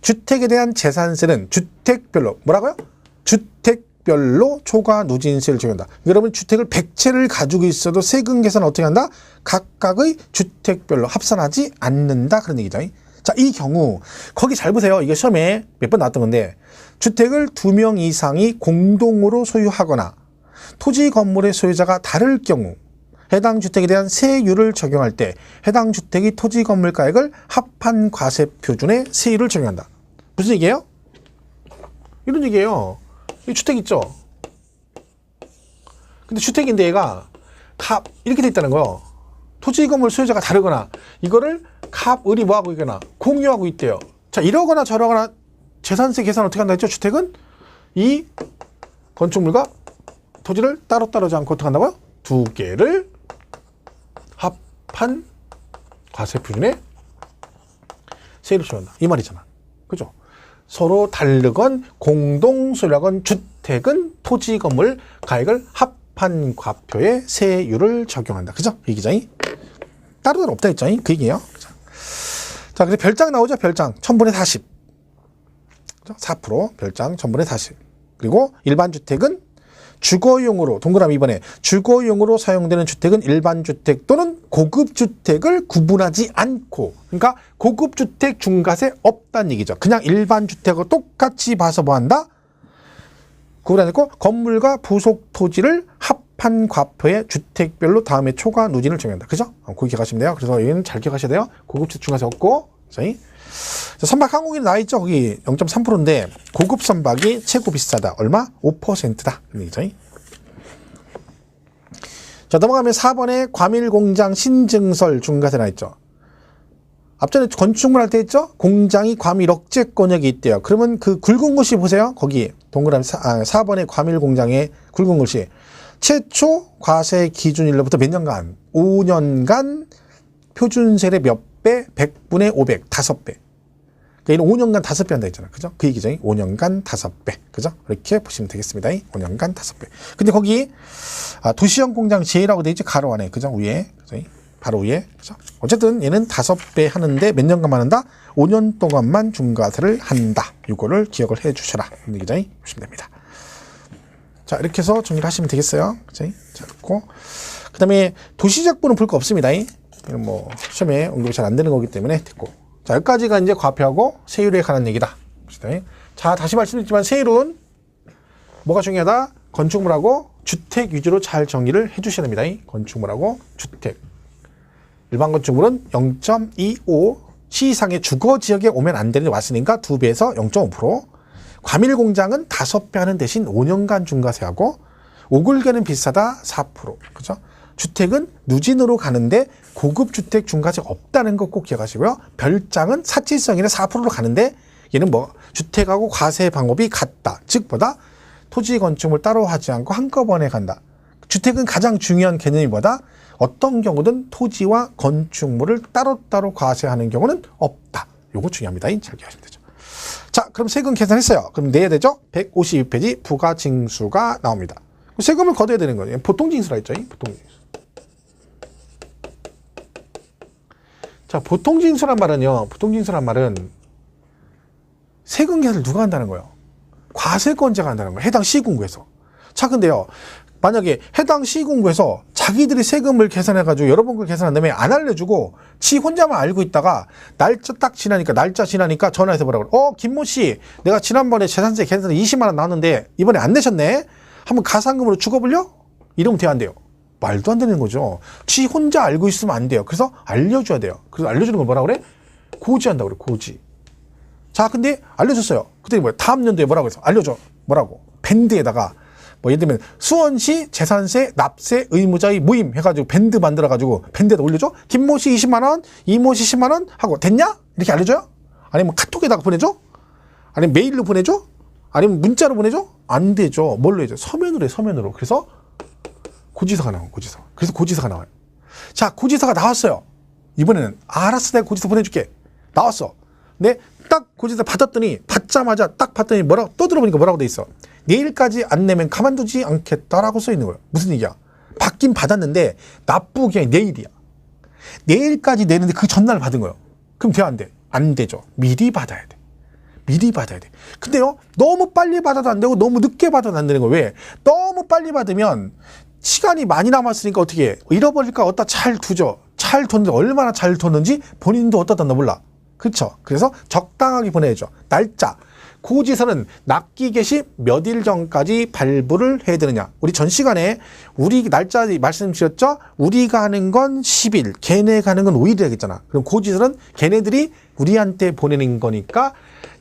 주택에 대한 재산세는 주택별로 뭐라고요? 주택별로 초과 누진세를 적용한다. 여러분 주택을 100채를 가지고 있어도 세금 계산은 어떻게 한다? 각각의 주택별로 합산하지 않는다. 그런 얘기죠. 자, 이 경우 거기 잘 보세요. 이게 시험에 몇 번 나왔던 건데 주택을 2명 이상이 공동으로 소유하거나 토지 건물의 소유자가 다를 경우 해당 주택에 대한 세율을 적용할 때 해당 주택이 토지 건물 가액을 합한 과세 표준의 세율을 적용한다. 무슨 얘기예요? 이런 얘기예요. 이 주택 있죠? 근데 주택인데 얘가 다 이렇게 돼 있다는 거예요. 토지 건물 소유자가 다르거나 이거를 갑, 을이 뭐하고 있거나 공유하고 있대요. 자, 이러거나 저러거나 재산세 계산 어떻게 한다 했죠? 주택은 이 건축물과 토지를 따로따로 하지 않고 어떻게 한다고요? 두 개를 합한 과세 표준에 세율을 적용한다. 이 말이잖아. 그죠? 서로 다르건 공동 소유하건 주택은 토지 건물 가액을 합한 과표에 세율을 적용한다. 그죠? 이 기장이 따로따로 없다 했죠? 그 얘기예요. 자, 그래서 별장 나오죠? 별장 1000분의 40. 4% 별장 1000분의 40. 그리고 일반 주택은 주거용으로 동그라미 2번에 주거용으로 사용되는 주택은 일반 주택 또는 고급 주택을 구분하지 않고, 그러니까 고급 주택 중과세 없다는 얘기죠. 그냥 일반 주택과 똑같이 봐서 뭐 한다? 구분하지 않고 건물과 부속 토지를 합한 과표의 주택별로 다음에 초과 누진을 정한다. 그죠? 그거 기억하시면 돼요. 그래서 여기는 잘 기억하셔야 돼요. 고급 주택 중과세 없고. 저희 선박 항공기 나와 있죠. 거기 0.3%인데 고급 선박이 최고 비싸다. 얼마? 5%다. 저희. 자, 넘어가면 4번에 과밀공장 신증설 중과세 나와 있죠. 앞전에 건축물 할 때 했죠. 공장이 과밀 억제권역이 있대요. 그러면 그 굵은 글씨 보세요. 거기 동그라미 4번의 과밀공장의 굵은 글씨. 최초 과세 기준일로부터 몇 년간? 5년간 표준세율의 몇 배? 100분의 500, 5배. 그러니까 이는 5년간 5배 한다 했잖아. 그죠? 그 얘기죠. 5년간 5배. 그죠? 이렇게 보시면 되겠습니다. 5년간 5배. 근데 거기, 도시형 공장 제라고 돼 있지? 가로 안에. 그죠? 위에. 그죠? 바로 위에. 그죠? 어쨌든 얘는 5배 하는데 몇 년간만 한다? 5년 동안만 중과세를 한다. 이거를 기억을 해 주셔라. 이런 얘기죠. 보시면 됩니다. 자, 이렇게 해서 정리를 하시면 되겠어요. 그죠? 자, 그리고. 그 다음에 도시적부는 볼 거 없습니다. 뭐 시험에 언급이 잘 안 되는 거기 때문에 됐고. 자, 여기까지가 이제 과표하고 세율에 관한 얘기다. 자, 다시 말씀드리지만 세율은 뭐가 중요하다? 건축물하고 주택 위주로 잘 정리를 해 주셔야 됩니다. 건축물하고 주택. 일반 건축물은 0.25 시 이상의 주거 지역에 오면 안 되는데 왔으니까 2배에서 0.5%. 과밀 공장은 5배 하는 대신 5년간 중과세하고 오글개는 비싸다 4%. 그죠? 주택은 누진으로 가는데 고급 주택 중과세가 없다는 거 꼭 기억하시고요. 별장은 사치성이라 4%로 가는데 얘는 뭐 주택하고 과세 방법이 같다. 즉 뭐다? 토지 건축물 따로 하지 않고 한꺼번에 간다. 주택은 가장 중요한 개념이 뭐다? 어떤 경우든 토지와 건축물을 따로따로 과세하는 경우는 없다. 요거 중요합니다. 잘 기억하시면 되죠. 자, 그럼 세금 계산했어요. 그럼 내야 되죠? 152페이지 부가징수가 나옵니다. 세금을 걷어야 되는 거예요. 보통징수라 했죠. 보통징수. 자, 보통징수란 말은요. 보통징수란 말은 세금 계산을 누가 한다는 거예요? 과세권자가 한다는 거예요. 해당 시군구에서. 자, 근데요. 만약에 해당 시군구에서 자기들이 세금을 계산해가지고 여러 번 그 계산한 다음에 안 알려주고 지 혼자만 알고 있다가 날짜 딱 지나니까 전화해서 뭐라고 그래? 김모 씨, 내가 지난번에 재산세 계산서 20만 원 나왔는데 이번에 안 내셨네? 한번 가상금으로 죽어볼려? 이러면 돼야 안 돼요. 말도 안 되는 거죠. 지 혼자 알고 있으면 안 돼요. 그래서 알려줘야 돼요. 그래서 알려주는 걸 뭐라 그래? 고지한다고 그래, 고지. 자, 근데 알려줬어요. 그때 뭐야? 다음 연도에 뭐라고 해서 알려줘. 뭐라고? 밴드에다가 뭐 예를 들면 수원시 재산세 납세 의무자의 모임 해가지고 밴드 만들어가지고 밴드에다 올려줘. 김모 씨 20만 원, 이모 씨 10만 원 하고 됐냐? 이렇게 알려줘요? 아니면 카톡에다가 보내줘? 아니면 메일로 보내줘? 아니면 문자로 보내줘? 안 되죠. 뭘로 해줘? 서면으로 해, 서면으로. 그래서 고지서가 나와요, 고지서. 그래서 고지서가 나와요. 자, 고지서가 나왔어요. 이번에는 알았어, 내가 고지서 보내줄게. 나왔어. 근데 딱 고지서 받았더니 받자마자 딱 봤더니 뭐라고 또 들어보니까 뭐라고 돼 있어. 내일까지 안 내면 가만두지 않겠다라고 써 있는 거예요. 무슨 얘기야? 받긴 받았는데 납부기한이 내일이야. 내일까지 내는데 그 전날 받은 거예요. 그럼 돼, 안 돼? 안 되죠. 미리 받아야 돼. 미리 받아야 돼. 근데요, 너무 빨리 받아도 안 되고 너무 늦게 받아도 안 되는 거예요. 왜? 너무 빨리 받으면 시간이 많이 남았으니까 어떻게 해? 잃어버릴까 어디다 잘 두죠. 잘 뒀는데 얼마나 잘 뒀는지 본인도 어디다 뒀나 몰라. 그렇죠? 그래서 적당하게 보내야죠. 날짜. 고지서는 납기 개시 몇 일 전까지 발부를 해야 되느냐. 우리 전 시간에 우리 날짜 말씀드렸죠? 우리가 하는 건 10일, 걔네가 하는 건 5일 이야기했잖아. 그럼 고지서는 걔네들이 우리한테 보내는 거니까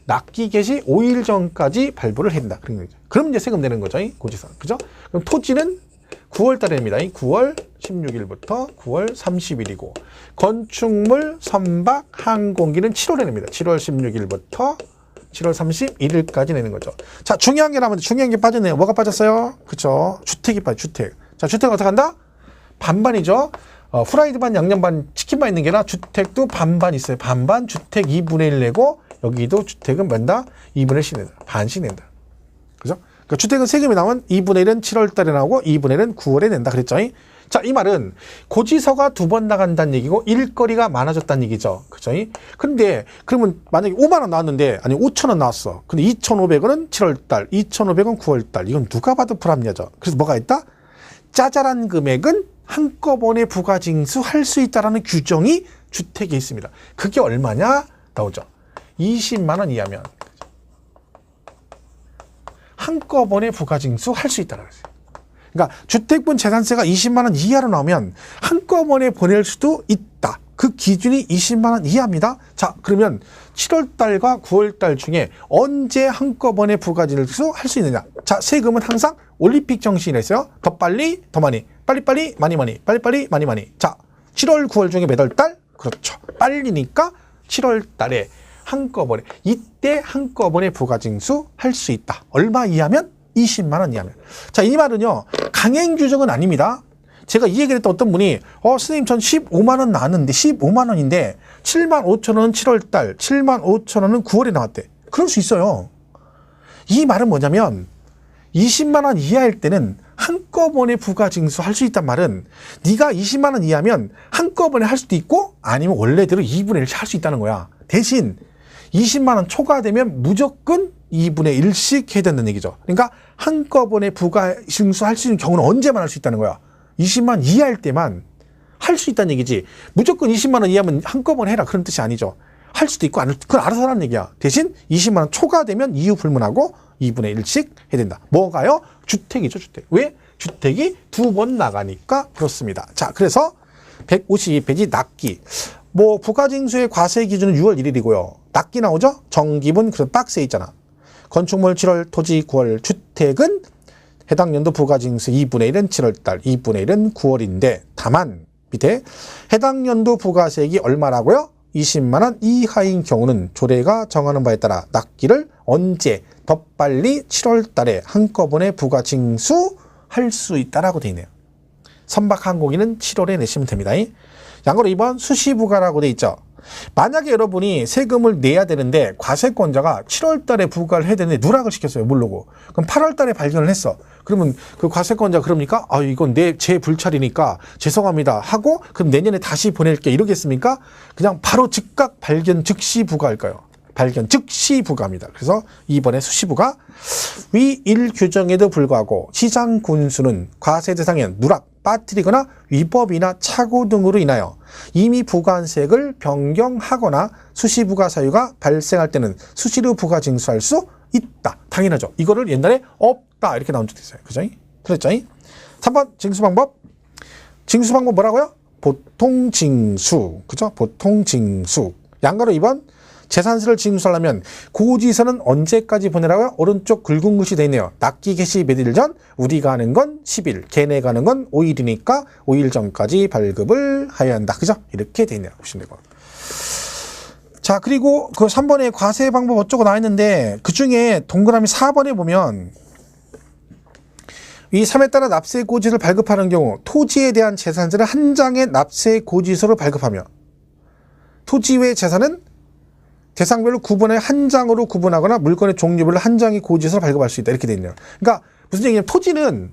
납기 개시 5일 전까지 발부를 해야 된다. 그런 거죠. 그럼 이제 세금 내는 거죠. 고지서. 그죠? 그럼 토지는 9월 달입니다. 9월 16일부터 9월 30일이고 건축물, 선박, 항공기는 7월에 냅니다. 7월 16일부터 7월 31일까지 내는 거죠. 자, 중요한 게 남았는데 중요한 게 빠졌네요. 뭐가 빠졌어요? 그쵸? 주택이 빠져, 주택. 자, 주택은 어떻게 한다? 반반이죠. 후라이드 반, 양념 반, 치킨 반 있는 게 아니라 주택도 반반 있어요. 반반 주택 2분의 1 내고 여기도 주택은 맨다 2분의 1씩 낸다. 반씩 낸다. 그죠? 그러니까 주택은 세금이 나오면 2분의 1은 7월 달에 나오고 2분의 1은 9월에 낸다 그랬죠. 자, 이 말은 고지서가 2번 나간다는 얘기고 일거리가 많아졌다는 얘기죠. 그죠? 근데 그러면 만약에 5만 원 나왔는데 아니 5천 원 나왔어. 근데 2,500원은 7월 달, 2,500원 9월 달. 이건 누가 봐도 불합리하죠. 그래서 뭐가 있다? 짜잘한 금액은 한꺼번에 부가징수할 수 있다라는 규정이 주택에 있습니다. 그게 얼마냐? 나오죠. 20만 원 이하면 한꺼번에 부가징수할 수 있다라고 했어요. 그러니까 주택분 재산세가 20만 원 이하로 나오면 한꺼번에 보낼 수도 있다. 그 기준이 20만 원 이하입니다. 자, 그러면 7월 달과 9월 달 중에 언제 한꺼번에 부가징수 할 수 있느냐? 자, 세금은 항상 올림픽 정신이랬어요. 더 빨리, 더 많이. 빨리빨리, 많이. 빨리빨리, 많이. 자, 7월, 9월 중에 몇 월 달? 그렇죠. 빨리니까 7월 달에 한꺼번에, 이때 한꺼번에 부가징수 할 수 있다. 얼마 이하면? 20만 원 이하면. 자, 이 말은요, 강행 규정은 아닙니다. 제가 이 얘기를 했던 어떤 분이, 선생님 전 15만 원 나왔는데, 15만 원인데, 7만 5천 원은 7월 달, 7만 5천 원은 9월에 나왔대. 그럴 수 있어요. 이 말은 뭐냐면, 20만 원 이하일 때는 한꺼번에 부가징수 할 수 있단 말은 네가 20만 원 이하면 한꺼번에 할 수도 있고 아니면 원래대로 2분의 1씩 할 수 있다는 거야. 대신 20만 원 초과되면 무조건 2분의 1씩 해야 된다는 얘기죠. 그러니까 한꺼번에 부가징수 할 수 있는 경우는 언제만 할 수 있다는 거야. 20만 원 이하일 때만 할 수 있다는 얘기지. 무조건 20만 원 이하면 한꺼번에 해라 그런 뜻이 아니죠. 할 수도 있고 그건 알아서 하라는 얘기야. 대신 20만 원 초과되면 이유 불문하고 2분의 1씩 해야 된다. 뭐가요? 주택이죠, 주택. 왜? 주택이 2번 나가니까 그렇습니다. 자, 그래서 152페이지 납기. 부가징수의 과세 기준은 6월 1일이고요. 납기 나오죠? 정기분 그런 박스에 있잖아. 건축물 7월, 토지 9월, 주택은 해당 연도 부가징수 2분의 1은 7월 달, 2분의 1은 9월인데 다만 밑에 해당 연도 부가세액이 얼마라고요? 20만 원 이하인 경우는 조례가 정하는 바에 따라 납기를 언제 더 빨리 7월 달에 한꺼번에 부가징수할 수 있다라고 되어 있네요. 선박 항공기는 7월에 내시면 됩니다. 양으로 2번 수시부가라고 되어 있죠. 만약에 여러분이 세금을 내야 되는데 과세권자가 7월 달에 부과를 해야 되는데 누락을 시켰어요. 모르고. 그럼 8월 달에 발견을 했어. 그러면 그 과세권자가 그럽니까? 이건 제 불찰이니까 죄송합니다 하고 그럼 내년에 다시 보낼게 이러겠습니까? 그냥 바로 즉각 발견 즉시 부과할까요? 발견 즉시 부과입니다. 그래서 2번에 수시부가 위 1 규정에도 불구하고 시장 군수는 과세 대상에 누락, 빠뜨리거나 위법이나 착오 등으로 인하여 이미 부과한 세액을 변경하거나 수시부가 사유가 발생할 때는 수시로 부가 징수할 수 있다. 당연하죠. 이거를 옛날에 없다 이렇게 나온 적도 있어요. 그죠? 그랬죠? 3번 징수 방법. 징수 방법 뭐라고요? 보통 징수. 그죠? 보통 징수. 양가로 2번 재산세를 징수하려면 고지서는 언제까지 보내라고요? 오른쪽 굵은 글씨 되어 있네요. 납기 개시 몇 일 전? 우리가 하는 건 10일, 걔네가 하는 건 5일이니까 5일 전까지 발급을 해야 한다. 그죠? 이렇게 되어 있네요. 보시면 되고. 자, 그리고 그 3번에 과세 방법 어쩌고 나와 있는데 그 중에 동그라미 4번에 보면 이 3에 따라 납세 고지를 발급하는 경우 토지에 대한 재산세를 한 장의 납세 고지서로 발급하며 토지 외 재산은 대상별로 구분해 한 장으로 구분하거나 물건의 종류별로 한 장의 고지서를 발급할 수 있다. 이렇게 돼 있네요. 그러니까 무슨 얘기냐면 토지는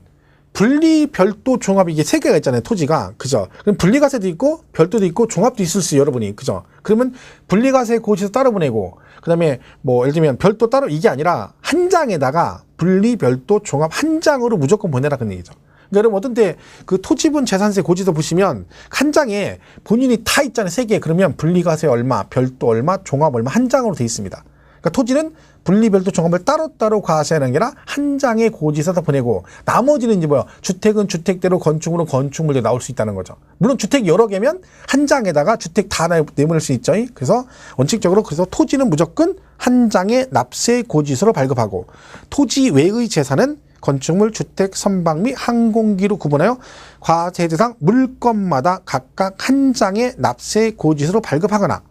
분리, 별도, 종합 이게 세 개가 있잖아요. 토지가. 그죠? 그럼 분리과세도 있고 별도도 있고 종합도 있을 수 있어요. 여러분이. 그죠? 그러면 분리과세 고지서 따로 보내고 그다음에 예를 들면 별도 따로 이게 아니라 한 장에다가 분리, 별도, 종합 한 장으로 무조건 보내라 그런 얘기죠. 그러니까 여러분 어떤 때 그 토지분 재산세 고지서 보시면 한 장에 본인이 다 있잖아요. 세 개. 그러면 분리과세 얼마, 별도 얼마, 종합 얼마 한 장으로 돼 있습니다. 그러니까 토지는 분리, 별도, 종합을 따로따로 과세하는 게 아니라 한 장의 고지서다 보내고 나머지는 이제 주택은 주택대로 건축물은 건축물대로 나올 수 있다는 거죠. 물론 주택 여러 개면 한 장에다가 주택 다 내보낼 수 있죠. 그래서 원칙적으로 그래서 토지는 무조건 한 장의 납세 고지서로 발급하고 토지 외의 재산은 건축물, 주택, 선박 및 항공기로 구분하여 과세 대상 물건마다 각각 한 장의 납세 고지서로 발급하거나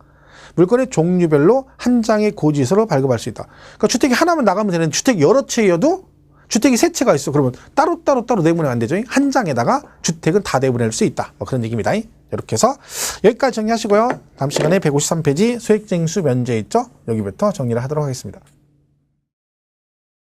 물건의 종류별로 한 장의 고지서로 발급할 수 있다. 그러니까 주택이 하나만 나가면 되는 주택 여러 채여도 주택이 세 채가 있어. 그러면 따로 내분하면 안 되죠. 한 장에다가 주택은 다 내분할 수 있다. 뭐 그런 얘기입니다. 이렇게 해서 여기까지 정리하시고요. 다음 시간에 153페이지 소액쟁수 면제 있죠? 여기부터 정리를 하도록 하겠습니다.